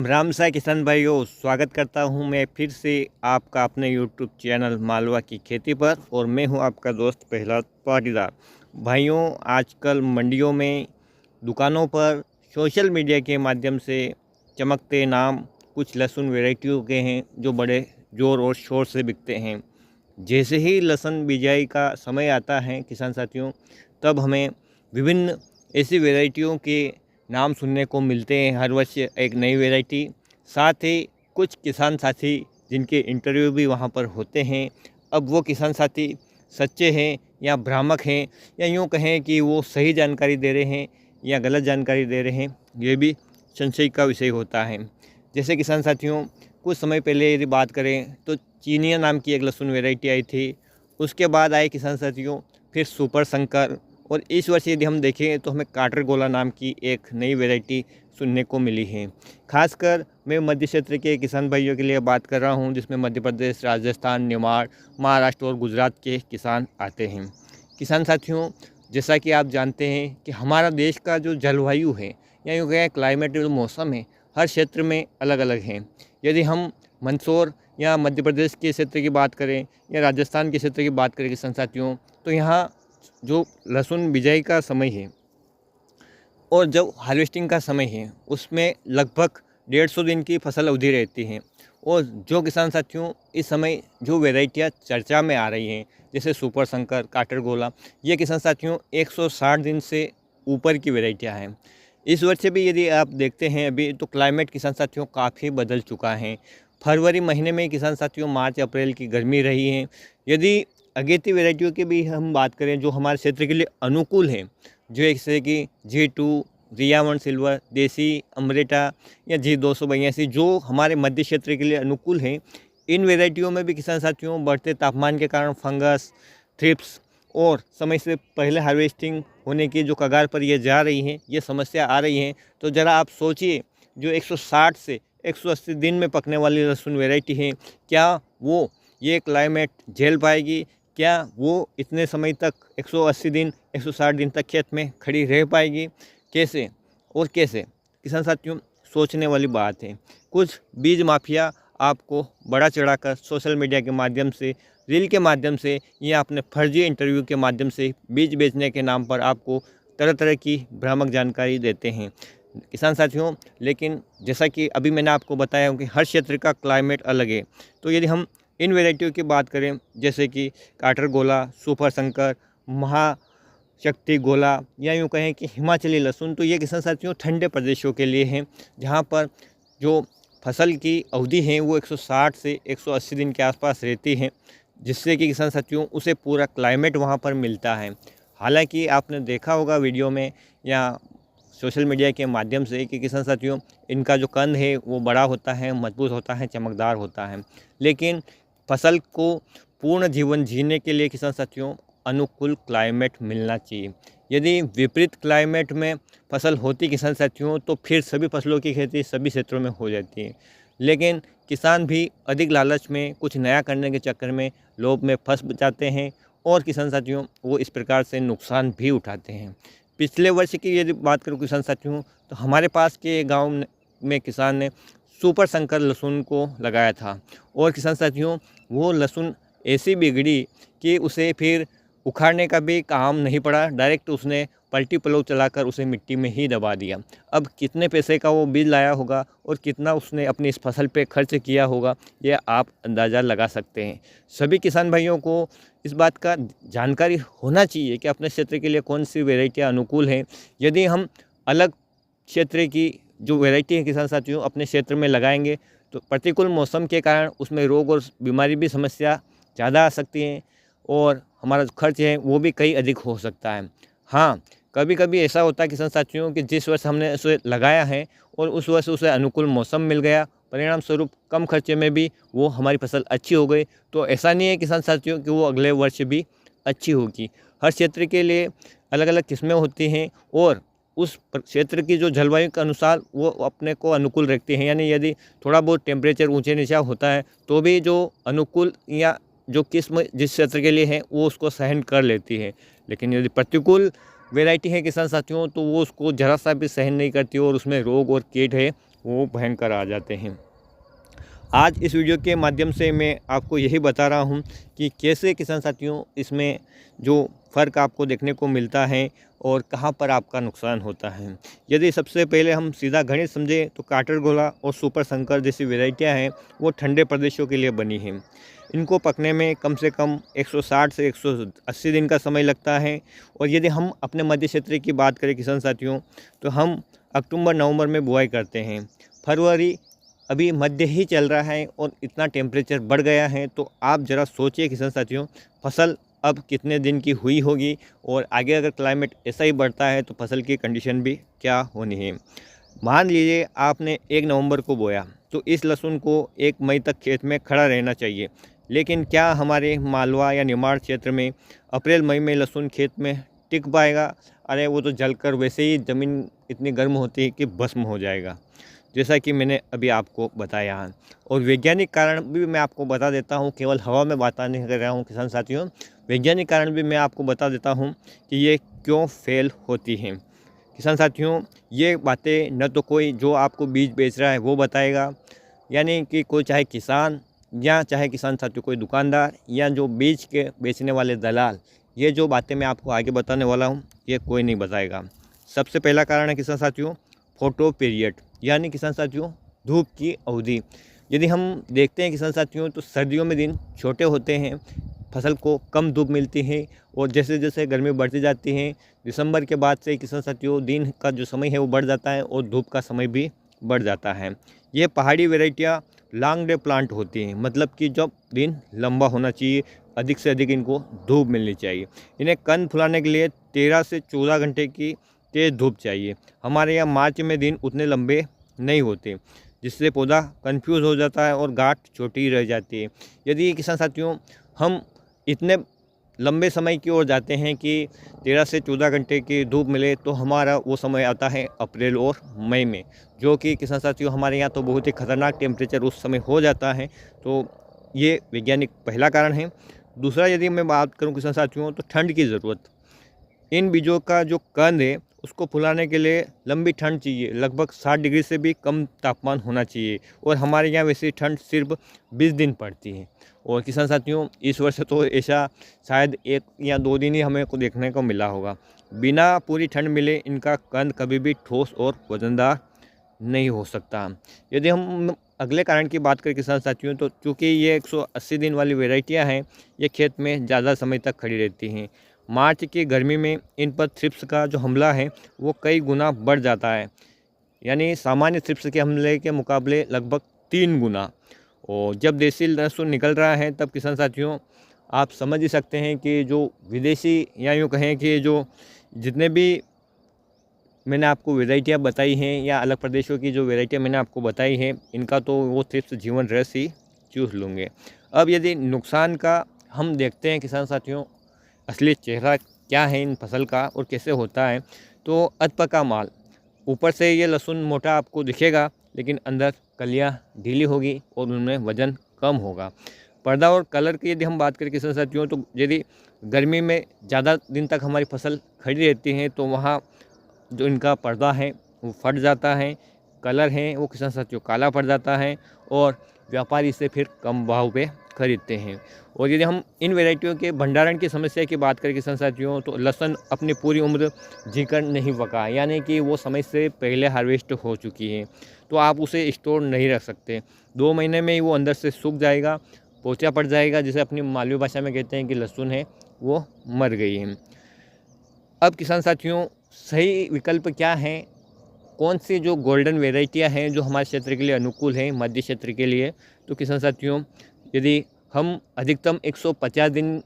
राम सा किसान भाइयों, स्वागत करता हूं मैं फिर से आपका अपने यूट्यूब चैनल मालवा की खेती पर। और मैं हूं आपका दोस्त प्रहलाद पाटीदार। भाइयों, आजकल मंडियों में, दुकानों पर, सोशल मीडिया के माध्यम से चमकते नाम कुछ लहसुन वैरायटियों के हैं जो बड़े ज़ोर और शोर से बिकते हैं। जैसे ही लहसुन बिजाई का समय आता है किसान साथियों, तब हमें विभिन्न ऐसी वैरायटियों के नाम सुनने को मिलते हैं। हर वर्ष एक नई वैरायटी, साथ ही कुछ किसान साथी जिनके इंटरव्यू भी वहाँ पर होते हैं। अब वो किसान साथी सच्चे हैं या भ्रामक हैं, या यूँ कहें कि वो सही जानकारी दे रहे हैं या गलत जानकारी दे रहे हैं, ये भी संशय का विषय होता है। जैसे किसान साथियों, कुछ समय पहले यदि बात करें तो चीनिया नाम की एक लहसुन वैरायटी आई थी। उसके बाद आए किसान साथियों फिर सुपर शंकर, और इस वर्ष यदि हम देखें तो हमें काटर गोला नाम की एक नई वैरायटी सुनने को मिली है। खासकर मैं मध्य क्षेत्र के किसान भाइयों के लिए बात कर रहा हूं, जिसमें मध्य प्रदेश, राजस्थान, निमाड़, महाराष्ट्र और गुजरात के किसान आते हैं। किसान साथियों, जैसा कि आप जानते हैं कि हमारा देश का जो जलवायु है या यूँ कहें क्लाइमेट, जो मौसम है, हर क्षेत्र में अलग अलग हैं। यदि हम मंदसौर या मध्य प्रदेश के क्षेत्र की बात करें या राजस्थान के क्षेत्र की बात करें किसान साथियों, तो यहाँ जो लहसुन बिजाई का समय है और जब हार्वेस्टिंग का समय है, उसमें लगभग 150 दिन की फसल अवधि रहती है। और जो किसान साथियों इस समय जो वैरायटियाँ चर्चा में आ रही हैं, जैसे सुपर शंकर, काटर गोला, ये किसान साथियों 160 दिन से ऊपर की वैरायटियाँ हैं। इस वर्ष भी यदि आप देखते हैं अभी, तो क्लाइमेट किसान साथियों काफ़ी बदल चुका है। फरवरी महीने में किसान साथियों मार्च अप्रैल की गर्मी रही है। यदि अगेती वैरायटियों की भी हम बात करें जो हमारे क्षेत्र के लिए अनुकूल हैं, जो जैसे कि G2, रियावन सिल्वर, देसी, अमरेटा या G282, जो हमारे मध्य क्षेत्र के लिए अनुकूल हैं, इन वैरायटियों में भी किसान साथियों बढ़ते तापमान के कारण फंगस, थ्रिप्स और समय से पहले हार्वेस्टिंग होने की जो कगार पर ये जा रही हैं, ये समस्या आ रही हैं। तो ज़रा आप सोचिए, जो 160 से 180 दिन में पकने वाली लहसुन वैरायटी है, क्या वो ये क्लाइमेट झेल पाएगी? क्या वो इतने समय तक 180 दिन 160 दिन तक खेत में खड़ी रह पाएगी? कैसे और कैसे? किसान साथियों, सोचने वाली बात है। कुछ बीज माफिया आपको बड़ा चढ़ाकर सोशल मीडिया के माध्यम से, रील के माध्यम से या अपने फर्जी इंटरव्यू के माध्यम से बीज बेचने के नाम पर आपको तरह तरह की भ्रामक जानकारी देते हैं किसान साथियों। लेकिन जैसा कि अभी मैंने आपको बताया हूँ कि हर क्षेत्र का क्लाइमेट अलग है। तो यदि हम इन वैरायटियों की बात करें, जैसे कि काटर गोला, सुपर शंकर, महाशक्ति गोला या यूँ कहें कि हिमाचली लहसुन, तो ये किसान साथियों ठंडे प्रदेशों के लिए हैं, जहाँ पर जो फसल की अवधि है वो 160 से 180 दिन के आसपास रहती है, जिससे कि किसान साथियों उसे पूरा क्लाइमेट वहाँ पर मिलता है। हालांकि आपने देखा होगा वीडियो में या सोशल मीडिया के माध्यम से कि किसान साथियों इनका जो कंद है वो बड़ा होता है, मजबूत होता है, चमकदार होता है। लेकिन फसल को पूर्ण जीवन जीने के लिए किसान साथियों अनुकूल क्लाइमेट मिलना चाहिए। यदि विपरीत क्लाइमेट में फसल होती किसान साथियों, तो फिर सभी फसलों की खेती सभी क्षेत्रों में हो जाती है। लेकिन किसान भी अधिक लालच में, कुछ नया करने के चक्कर में, लोभ में फंस जाते हैं और किसान साथियों वो इस प्रकार से नुकसान भी उठाते हैं। पिछले वर्ष की यदि बात करूँ किसान साथियों, तो हमारे पास के गाँव में किसान ने सुपर शंकर लहसुन को लगाया था, और किसान साथियों वो लहसुन ऐसी बिगड़ी कि उसे फिर उखाड़ने का भी काम नहीं पड़ा। डायरेक्ट उसने पलटी पलोव चलाकर उसे मिट्टी में ही दबा दिया। अब कितने पैसे का वो बीज लाया होगा और कितना उसने अपनी इस फसल पे खर्च किया होगा, ये आप अंदाज़ा लगा सकते हैं। सभी किसान भाइयों को इस बात का जानकारी होना चाहिए कि अपने क्षेत्र के लिए कौन सी वैरायटियाँ अनुकूल हैं। यदि हम अलग क्षेत्र की जो वैरायटी है किसान साथियों अपने क्षेत्र में लगाएंगे, तो प्रतिकूल मौसम के कारण उसमें रोग और बीमारी भी समस्या ज़्यादा आ सकती हैं, और हमारा जो खर्च है वो भी कहीं अधिक हो सकता है। हाँ, कभी कभी ऐसा होता है किसान साथियों कि जिस वर्ष हमने उसे लगाया है और उस वर्ष उसे अनुकूल मौसम मिल गया, परिणाम स्वरूप कम खर्चे में भी वो हमारी फसल अच्छी हो गई। तो ऐसा नहीं है किसान साथियों कि वो अगले वर्ष भी अच्छी होगी। हर क्षेत्र के लिए अलग अलग किस्में होती हैं, और उस क्षेत्र की जो जलवायु के अनुसार वो अपने को अनुकूल रखती हैं। यानी यदि थोड़ा बहुत टेम्परेचर ऊंचे नीचा होता है, तो भी जो अनुकूल या जो किस्म जिस क्षेत्र के लिए है वो उसको सहन कर लेती है। लेकिन यदि प्रतिकूल वैरायटी है किसान साथियों, तो वो उसको ज़रा सा भी सहन नहीं करती और उसमें रोग और कीट है वो भयंकर आ जाते हैं। आज इस वीडियो के माध्यम से मैं आपको यही बता रहा हूँ कि कैसे किसान साथियों इसमें जो फ़र्क आपको देखने को मिलता है और कहाँ पर आपका नुकसान होता है। यदि सबसे पहले हम सीधा गणित समझें तो काटरगोला और सुपर संकर जैसी वेराइटियाँ हैं वो ठंडे प्रदेशों के लिए बनी हैं। इनको पकने में कम से कम 160 से 180 दिन का समय लगता है। और यदि हम अपने मध्य क्षेत्र की बात करें किसान साथियों, तो हम अक्टूबर नवंबर में बुआई करते हैं। फरवरी अभी मध्य ही चल रहा है और इतना टेम्परेचर बढ़ गया है, तो आप ज़रा सोचिए किसान साथियों, फसल अब कितने दिन की हुई होगी और आगे अगर क्लाइमेट ऐसा ही बढ़ता है तो फसल की कंडीशन भी क्या होनी है। मान लीजिए आपने 1 नवंबर को बोया, तो इस लहसुन को 1 मई तक खेत में खड़ा रहना चाहिए। लेकिन क्या हमारे मालवा या निमाड़ क्षेत्र में अप्रैल मई में लहसुन खेत में टिक पाएगा? अरे वो तो जलकर वैसे ही ज़मीन इतनी गर्म होती है कि भस्म हो जाएगा, जैसा कि मैंने अभी आपको बताया है। और वैज्ञानिक कारण भी मैं आपको बता देता हूँ, केवल हवा में बात नहीं कर रहा हूँ किसान साथियों, वैज्ञानिक कारण भी मैं आपको बता देता हूँ कि ये क्यों फेल होती हैं। किसान साथियों, ये बातें न तो कोई जो आपको बीज बेच रहा है वो बताएगा, यानी कि कोई चाहे किसान या चाहे किसान साथियों कोई दुकानदार या जो बीज के बेचने वाले दलाल, ये जो बातें मैं आपको आगे बताने वाला हूँ ये कोई नहीं बताएगा। सबसे पहला कारण है किसान साथियों फोटो पीरियड, यानी किसान साथियों धूप की अवधि। यदि हम देखते हैं किसान साथियों तो सर्दियों में दिन छोटे होते हैं, फसल को कम धूप मिलती है और जैसे जैसे गर्मी बढ़ती जाती है दिसंबर के बाद से किसान साथियों दिन का जो समय है वो बढ़ जाता है और धूप का समय भी बढ़ जाता है। ये पहाड़ी वेराइटियाँ लॉन्ग डे प्लांट होती हैं, मतलब कि जब दिन लंबा होना चाहिए, अधिक से अधिक इनको धूप मिलनी चाहिए। इन्हें कंद फुलाने के लिए 13 से 14 घंटे की तेज़ धूप चाहिए। हमारे यहाँ मार्च में दिन उतने लंबे नहीं होते, जिससे पौधा कंफ्यूज हो जाता है और गांठ छोटी रह जाती है। यदि किसान साथियों हम इतने लंबे समय की ओर जाते हैं कि 13 से 14 घंटे की धूप मिले, तो हमारा वो समय आता है अप्रैल और मई में, जो कि किसान साथियों हमारे यहाँ तो बहुत ही खतरनाक टेम्परेचर उस समय हो जाता है। तो ये वैज्ञानिक पहला कारण है। दूसरा, यदि मैं बात करूँ किसान साथियों तो ठंड की ज़रूरत। इन बीजों का जो कंद है उसको फुलाने के लिए लंबी ठंड चाहिए, लगभग 60 डिग्री से भी कम तापमान होना चाहिए। और हमारे यहाँ वैसे ठंड सिर्फ 20 दिन पड़ती है। और किसान साथियों इस वर्ष तो ऐसा शायद 1 या 2 दिन ही हमें को देखने को मिला होगा। बिना पूरी ठंड मिले इनका कंद कभी भी ठोस और वजनदार नहीं हो सकता। यदि हम अगले कारण की बात करें किसान साथियों, तो चूँकि ये 180 दिन वाली वेराइटियाँ हैं, ये खेत में ज़्यादा समय तक खड़ी रहती हैं। मार्च की गर्मी में इन पर थ्रिप्स का जो हमला है वो कई गुना बढ़ जाता है, यानी सामान्य थ्रिप्स के हमले के मुकाबले लगभग 3 गुना। और जब देसी लहसुन निकल रहा है तब किसान साथियों आप समझ ही सकते हैं कि जो विदेशी या यूँ कहें कि जो जितने भी मैंने आपको वेराइटियाँ बताई हैं या अलग प्रदेशों की जो वेराइटियाँ मैंने आपको बताई हैं, इनका तो वो थ्रिप्स जीवन रस ही चूस लूँगे। अब यदि नुकसान का हम देखते हैं किसान साथियों असली चेहरा क्या है इन फसल का और कैसे होता है, तो अधपका माल, ऊपर से ये लहसुन मोटा आपको दिखेगा लेकिन अंदर कलियां ढीली होगी और उनमें वज़न कम होगा। पर्दा और कलर की यदि हम बात करें किसान साथियों, तो यदि गर्मी में ज़्यादा दिन तक हमारी फसल खड़ी रहती है तो वहाँ जो इनका पर्दा है वो फट जाता है, कलर है वो किसान साथियों काला पड़ जाता है और व्यापारी इसे फिर कम भाव पे खरीदते हैं। और यदि हम इन वैरायटियों के भंडारण की समस्या की बात करें किसान साथियों, तो लहसुन अपनी पूरी उम्र जीकर नहीं पका, यानी कि वो समय से पहले हार्वेस्ट हो चुकी है, तो आप उसे स्टोर नहीं रख सकते। 2 महीने में ही वो अंदर से सूख जाएगा, पोचा पड़ जाएगा, जिसे अपनी मालवी भाषा में कहते हैं कि लहसुन है वो मर गई है। अब किसान साथियों सही विकल्प क्या है, कौन सी जो गोल्डन वेराइटियाँ हैं जो हमारे क्षेत्र के लिए अनुकूल हैं, मध्य क्षेत्र के लिए, तो किसान साथियों यदि हम अधिकतम 150 दिन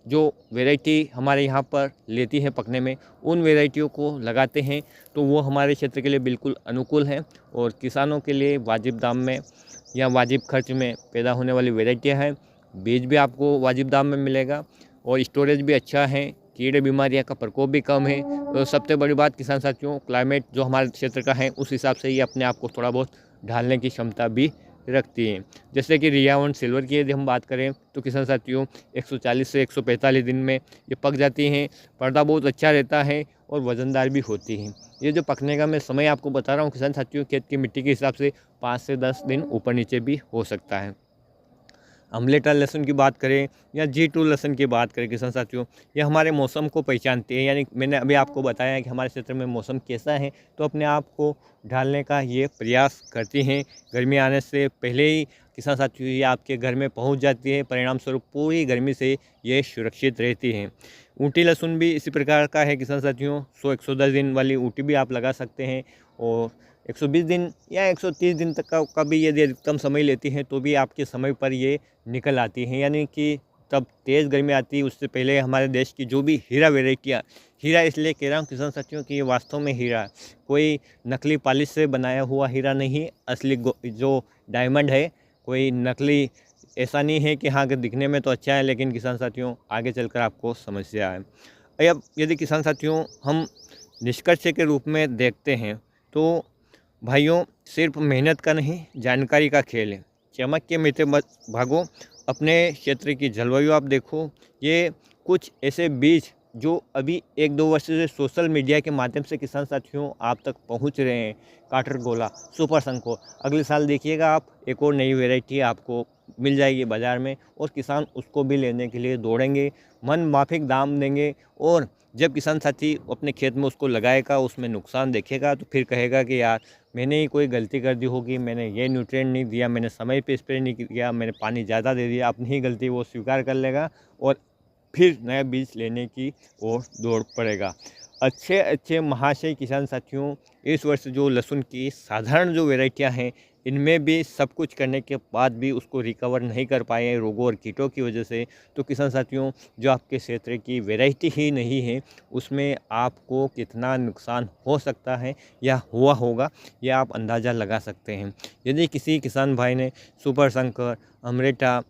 जो वेराइटी हमारे यहाँ पर लेती है पकने में, उन वेराइटियों को लगाते हैं तो वो हमारे क्षेत्र के लिए बिल्कुल अनुकूल हैं और किसानों के लिए वाजिब दाम में या वाजिब खर्च में पैदा होने वाली वेराइटियाँ हैं। बीज भी आपको वाजिब दाम में मिलेगा और स्टोरेज भी अच्छा है, कीड़े बीमारियाँ का प्रकोप भी कम है। तो सबसे बड़ी बात किसान साथियों क्लाइमेट जो हमारे क्षेत्र का है उस हिसाब से ये अपने आप को थोड़ा बहुत ढालने की क्षमता भी रखती हैं। जैसे कि रिया और सिल्वर की यदि हम बात करें तो किसान साथियों 140 से 145 दिन में ये पक जाती हैं। पर्दा बहुत अच्छा रहता है और वज़नदार भी होती हैं। ये जो पकने का मैं समय आपको बता रहा हूँ किसान साथियों, खेत की मिट्टी के हिसाब से 5 से 10 दिन ऊपर नीचे भी हो सकता है। अम्लेटा लहसुन की बात करें या G2 लहसुन की बात करें किसान साथियों, ये हमारे मौसम को पहचानती है। यानी मैंने अभी आपको बताया है कि हमारे क्षेत्र में मौसम कैसा है, तो अपने आप को ढालने का ये प्रयास करती हैं। गर्मी आने से पहले ही किसान साथियों ये आपके घर में पहुंच जाती है, परिणाम स्वरूप पूरी गर्मी से ये सुरक्षित रहती हैं। ऊटी लहसुन भी इसी प्रकार का है किसान साथियों, 100-110 दिन वाली ऊटी भी आप लगा सकते हैं और 120 दिन या 130 दिन तक का भी यदि अधिकतम समय लेती हैं तो भी आपके समय पर ये निकल आती हैं। यानी कि तब तेज़ गर्मी आती है, उससे पहले हमारे देश की जो भी हीरा वेराइटियाँ, हीरा इसलिए कह रहा हूँ किसान साथियों कि ये वास्तव में हीरा है, कोई नकली पॉलिश से बनाया हुआ हीरा नहीं, असली जो डायमंड है, कोई नकली ऐसा नहीं है कि हाँ कि दिखने में तो अच्छा है लेकिन किसान साथियों आगे चलकर आपको समस्या है। अब यदि किसान साथियों हम निष्कर्ष के रूप में देखते हैं तो भाइयों सिर्फ मेहनत का नहीं, जानकारी का खेल है। चमक के मित्र भागों, अपने क्षेत्र की जलवायु आप देखो। ये कुछ ऐसे बीज जो अभी 1-2 वर्ष से सोशल मीडिया के माध्यम से किसान साथियों आप तक पहुंच रहे हैं। काटरगोला, सुपर संको, अगले साल देखिएगा आप एक और नई वैरायटी आपको मिल जाएगी बाज़ार में और किसान उसको भी लेने के लिए दौड़ेंगे, मन माफिक दाम देंगे। और जब किसान साथी अपने खेत में उसको लगाएगा, उसमें नुकसान देखेगा तो फिर कहेगा कि यार मैंने ही कोई गलती कर दी होगी, मैंने ये न्यूट्रिएंट नहीं दिया, मैंने समय पे स्प्रे नहीं किया, मैंने पानी ज़्यादा दे दिया, अपनी ही गलती वो स्वीकार कर लेगा और फिर नया बीज लेने की ओर दौड़ पड़ेगा। अच्छे महाशय किसान साथियों, इस वर्ष जो लहसुन की साधारण जो वैरायटियां हैं, इनमें भी सब कुछ करने के बाद भी उसको रिकवर नहीं कर पाए रोगों और कीटों की वजह से। तो किसान साथियों जो आपके क्षेत्र की वैरायटी ही नहीं है, उसमें आपको कितना नुकसान हो सकता है या हुआ होगा, यह आप अंदाज़ा लगा सकते हैं। यदि किसी किसान भाई ने सुपर संकर, अमृता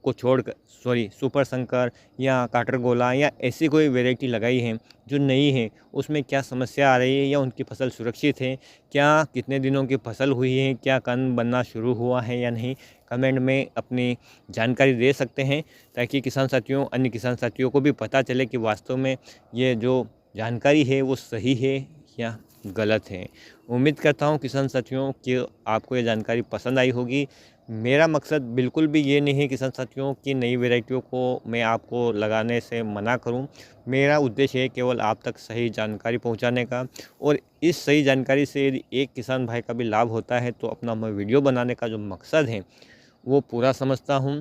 को छोड़कर सुपर संकर या काटरगोला या ऐसी कोई वैरायटी लगाई है जो नई है, उसमें क्या समस्या आ रही है या उनकी फसल सुरक्षित है, क्या कितने दिनों की फसल हुई है, क्या कंद बनना शुरू हुआ है या नहीं, कमेंट में अपनी जानकारी दे सकते हैं ताकि किसान साथियों अन्य किसान साथियों को भी पता चले कि वास्तव में ये जो जानकारी है वो सही है या गलत है। उम्मीद करता हूँ किसान साथियों कि आपको ये जानकारी पसंद आई होगी। मेरा मकसद बिल्कुल भी ये नहीं है किसान साथियों कि नई वैरायटियों को मैं आपको लगाने से मना करूं। मेरा उद्देश्य है केवल आप तक सही जानकारी पहुंचाने का, और इस सही जानकारी से यदि एक किसान भाई का भी लाभ होता है तो अपना मैं वीडियो बनाने का जो मकसद है वो पूरा समझता हूं।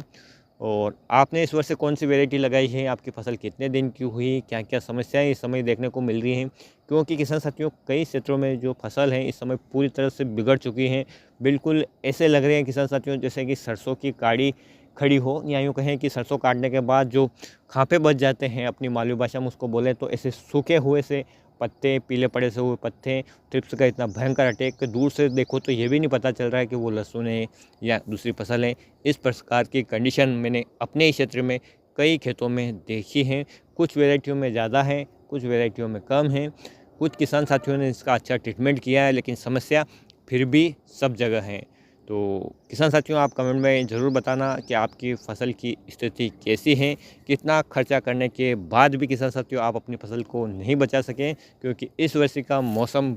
और आपने इस वर्ष कौन सी वैरायटी लगाई है, आपकी फसल कितने दिन की हुई, क्या क्या समस्याएं इस समय देखने को मिल रही हैं, क्योंकि किसान साथियों कई क्षेत्रों में जो फसल है इस समय पूरी तरह से बिगड़ चुकी हैं। बिल्कुल ऐसे लग रहे हैं किसान साथियों जैसे कि सरसों की काड़ी खड़ी हो, या यूँ कहें कि सरसों काटने के बाद जो खांपे बच जाते हैं, अपनी मालवी भाषा में उसको बोलें तो ऐसे सूखे हुए से पत्ते, पीले पड़े से हुए पत्ते, ट्रिप्स का इतना भयंकर अटैक कि दूर से देखो तो ये भी नहीं पता चल रहा है कि वो लहसुन है या दूसरी फसल है। इस प्रकार की कंडीशन मैंने अपने ही क्षेत्र में कई खेतों में देखी हैं। कुछ वैरायटियों में ज़्यादा है, कुछ वैरायटियों में कम है। कुछ किसान साथियों ने इसका अच्छा ट्रीटमेंट किया है, लेकिन समस्या फिर भी सब जगह है। तो किसान साथियों आप कमेंट में ज़रूर बताना कि आपकी फसल की स्थिति कैसी है, कितना खर्चा करने के बाद भी किसान साथियों आप अपनी फसल को नहीं बचा सकें, क्योंकि इस वर्ष का मौसम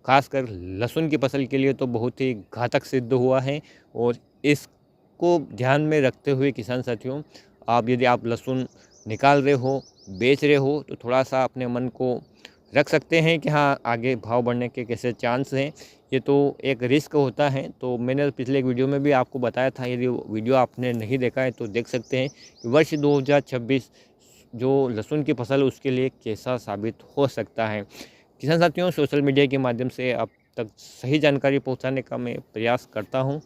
खासकर लहसुन की फसल के लिए तो बहुत ही घातक सिद्ध हुआ है। और इसको ध्यान में रखते हुए किसान साथियों यदि आप लहसुन निकाल रहे हो, बेच रहे हो, तो थोड़ा सा अपने मन को रख सकते हैं कि हाँ आगे भाव बढ़ने के कैसे चांस हैं। ये तो एक रिस्क होता है। तो मैंने पिछले एक वीडियो में भी आपको बताया था, यदि वीडियो आपने नहीं देखा है तो देख सकते हैं कि वर्ष 2026 जो लहसुन की फसल उसके लिए कैसा साबित हो सकता है। किसान साथियों सोशल मीडिया के माध्यम से अब तक सही जानकारी पहुंचाने का मैं प्रयास करता हूं।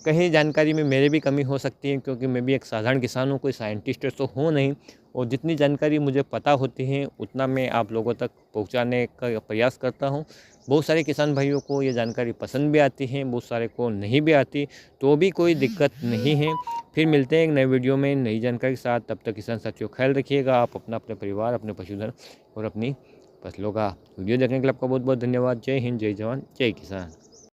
कहीं जानकारी में मेरे भी कमी हो सकती है, क्योंकि मैं भी एक साधारण किसान हूँ, कोई साइंटिस्ट तो हूँ नहीं। और जितनी जानकारी मुझे पता होती है उतना मैं आप लोगों तक पहुँचाने का प्रयास करता हूँ। बहुत सारे किसान भाइयों को ये जानकारी पसंद भी आती है, बहुत सारे को नहीं भी आती, तो भी कोई दिक्कत नहीं है। फिर मिलते हैं एक नए वीडियो में नई जानकारी के साथ। तब तक किसान साथियों ख्याल रखिएगा, आप अपना, अपने परिवार, अपने पशुधन और अपनी फसलों का। वीडियो देखने के लिए आपका बहुत बहुत धन्यवाद। जय हिंद, जय जवान, जय किसान।